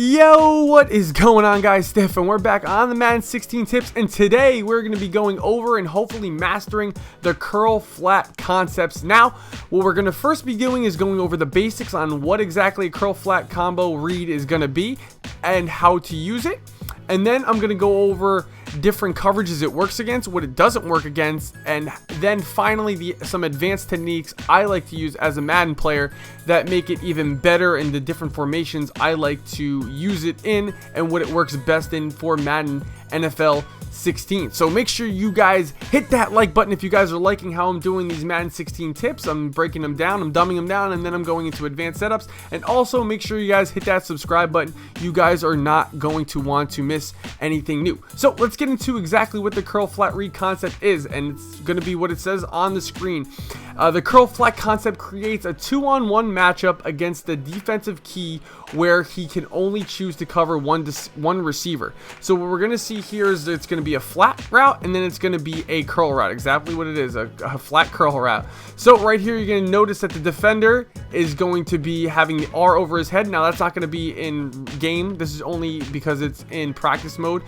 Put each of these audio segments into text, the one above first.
Yo, what is going on, guys? Steph, and we're back on the Madden 16 tips, and today we're going to be going over and hopefully mastering the curl flat concepts. Now, what we're going to first be doing is going over the basics on what exactly a curl flat combo read is going to be and how to use it. And then I'm going to go over different coverages it works against, what it doesn't work against, and then finally some advanced techniques I like to use as a Madden player that make it even better, and the different formations I like to use it in and what it works best in for Madden NFL 16. So make sure you guys hit that like button if you guys are liking how I'm doing these Madden 16 tips. I'm breaking them down, I'm dumbing them down, and then I'm going into advanced setups. And also make sure you guys hit that subscribe button. You guys are not going to want to miss anything new. So let's get into exactly what the curl flat read concept is, and it's going to be what it says on the screen. The curl flat concept creates a 2-on-1 matchup against the defensive key where he can only choose to cover one receiver. So what we're going to see here is it's going to be a flat route, and then it's going to be a curl route. Exactly what it is, a flat curl route. So right here, you're going to notice that the defender is going to be having the R over his head. Now that's not going to be in game. This is only because it's in practice mode.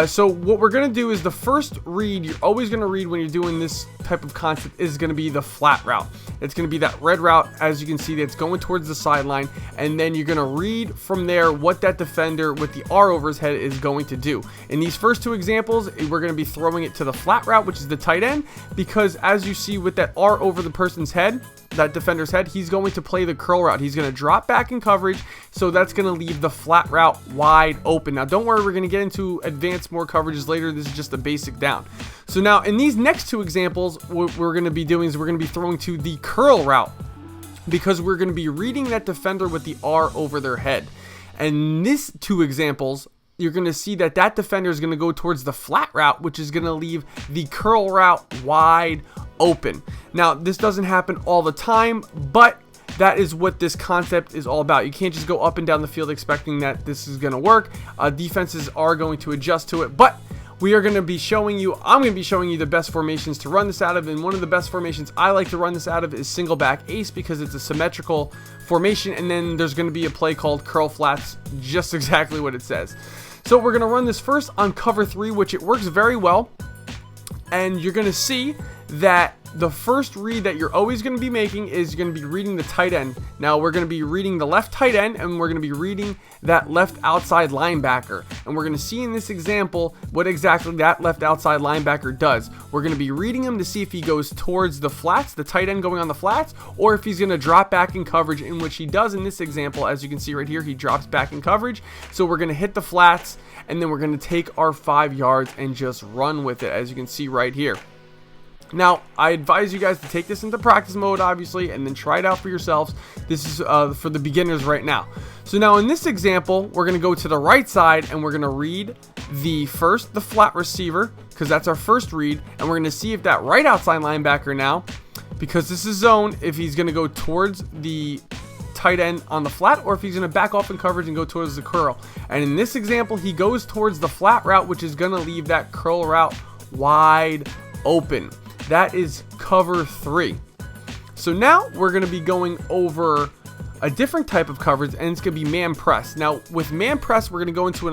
So what we're going to do is the first read you're always going to read when you're doing this type of concept is going to be the flat route. It's going to be that red route, as you can see, that's going towards the sideline, and then you're going to read from there what that defender with the R over his head is going to do. In these first two examples, we're going to be throwing it to the flat route, which is the tight end, because as you see with that R over the person's head, that defender's head, he's going to play the curl route. He's going to drop back in coverage, so that's going to leave the flat route wide open. Now don't worry, we're going to get into advanced more coverages later. This is just the basic down. So now in these next two examples, what we're going to be doing is we're going to be throwing to the curl route, because we're going to be reading that defender with the R over their head. And these two examples, you're going to see that that defender is going to go towards the flat route, which is going to leave the curl route wide open. Now, this doesn't happen all the time, but that is what this concept is all about. You can't just go up and down the field expecting that this is going to work. Defenses are going to adjust to it, but we are going to be showing you, I'm going to be showing you the best formations to run this out of, and one of the best formations I like to run this out of is single back ace, because it's a symmetrical formation, and then there's going to be a play called curl flats, just exactly what it says. So we're going to run this first on cover 3, which it works very well, and you're going to see that the first read that you're always going to be making is going to be reading the tight end. Now we're going to be reading the left tight end, and we're going to be reading that left outside linebacker, and we're going to see in this example what exactly that left outside linebacker does. We're going to be reading him to see if he goes towards the flats, the tight end going on the flats, or if he's going to drop back in coverage, in which he does in this example. As you can see right here, he drops back in coverage. So we're going to hit the flats, and then we're going to take our 5 yards and just run with it, as you can see right here. Now, I advise you guys to take this into practice mode, obviously, and then try it out for yourselves. This is for the beginners right now. So now in this example, we're going to go to the right side, and we're going to read the flat receiver, because that's our first read, and we're going to see if that right outside linebacker now, because this is zone, if he's going to go towards the tight end on the flat, or if he's going to back off in coverage and go towards the curl. And in this example, he goes towards the flat route, which is going to leave that curl route wide open. That is cover 3. So now we're going to be going over a different type of coverage, and it's going to be man press. Now with man press, we're going to go into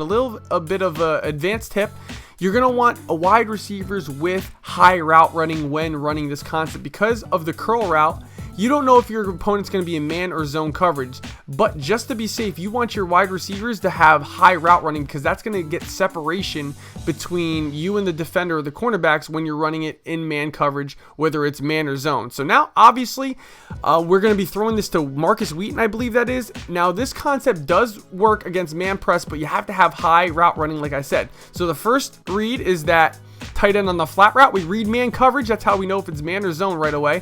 a bit of an advanced tip. You're going to want a wide receivers with high route running when running this concept, because of the curl route. You don't know if your opponent's going to be in man or zone coverage, but just to be safe, you want your wide receivers to have high route running, because that's going to get separation between you and the defender or the cornerbacks when you're running it in man coverage, whether it's man or zone. So now, obviously, we're going to be throwing this to Marcus Wheaton, I believe that is. Now, this concept does work against man press, but you have to have high route running, like I said. So the first read is that tight end on the flat route. We read man coverage. That's how we know if it's man or zone right away.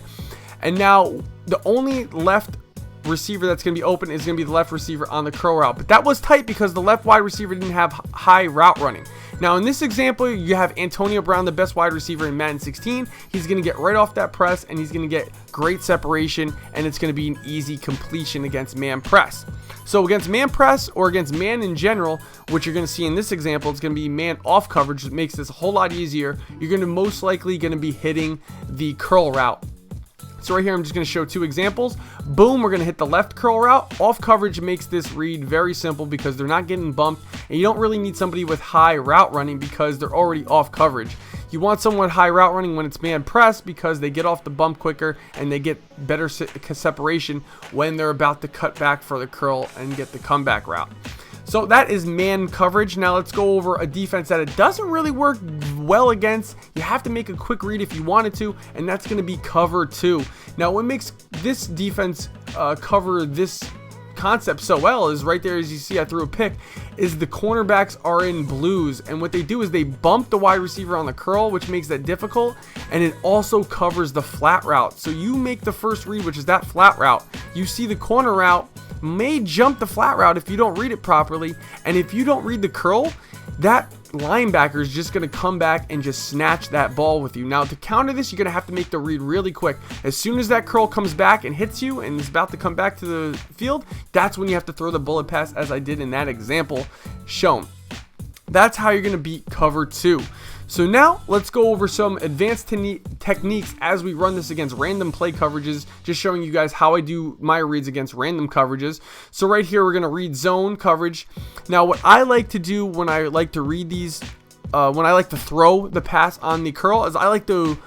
And now the only left receiver that's going to be open is going to be the left receiver on the curl route. But that was tight because the left wide receiver didn't have high route running. Now in this example, you have Antonio Brown, the best wide receiver in Madden 16. He's going to get right off that press, and he's going to get great separation, and it's going to be an easy completion against man press. So against man press, or against man in general, what you're going to see in this example, it's going to be man off coverage, which makes this a whole lot easier. You're going to most likely going to be hitting the curl route. So right here, I'm just going to show 2 examples. Boom, we're going to hit the left curl route. Off coverage makes this read very simple because they're not getting bumped, and you don't really need somebody with high route running because they're already off coverage. You want someone with high route running when it's man press because they get off the bump quicker and they get better separation when they're about to cut back for the curl and get the comeback route. So that is man coverage. Now let's go over a defense that it doesn't really work well against. You have to make a quick read if you wanted to, and that's going to be cover 2. Now what makes this defense cover this concept so well is right there, as you see I threw a pick, is the cornerbacks are in blues, and what they do is they bump the wide receiver on the curl, which makes that difficult, and it also covers the flat route. So you make the first read, which is that flat route. You see the corner route may jump the flat route if you don't read it properly, and if you don't read the curl, that linebacker is just going to come back and just snatch that ball with you. Now to counter this, you're going to have to make the read really quick. As soon as that curl comes back and hits you and is about to come back to the field, that's when you have to throw the bullet pass, as I did in that example shown. That's how you're going to beat cover 2. So now let's go over some advanced techniques as we run this against random play coverages, just showing you guys how I do my reads against random coverages. So right here, we're going to read zone coverage. Now what I like to do when I like to read these, when I like to throw the pass on the curl, is I like to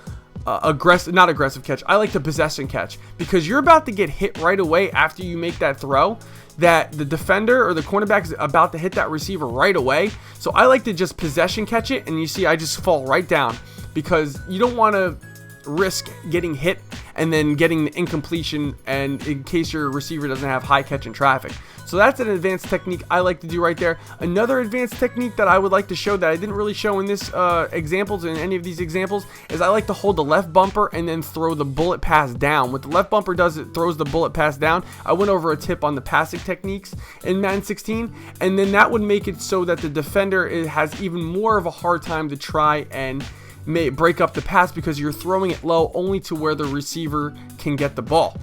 not aggressive catch. I like to possession catch, because you're about to get hit right away after you make that throw, that the defender or the cornerback is about to hit that receiver right away. So I like to just possession catch it, and you see I just fall right down, because you don't want to risk getting hit and then getting the incompletion, and in case your receiver doesn't have high catch in traffic. So that's an advanced technique I like to do right there. Another advanced technique that I would like to show that I didn't really show in this examples, in any of these examples, is I like to hold the left bumper and then throw the bullet pass down. What the left bumper does, it throws the bullet pass down. I went over a tip on the passing techniques in Madden 16, and then that would make it so that the defender has even more of a hard time to try and may break up the pass, because you're throwing it low only to where the receiver can get the ball.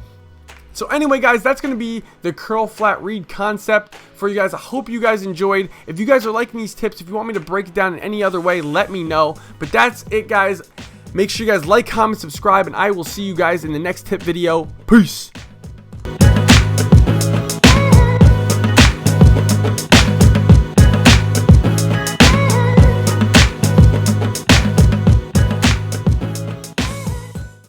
So anyway, guys, that's going to be the curl flat read concept for you guys. I hope you guys enjoyed. If you guys are liking these tips, if you want me to break it down in any other way, let me know. But that's it, guys. Make sure you guys like, comment, subscribe, and I will see you guys in the next tip video. Peace.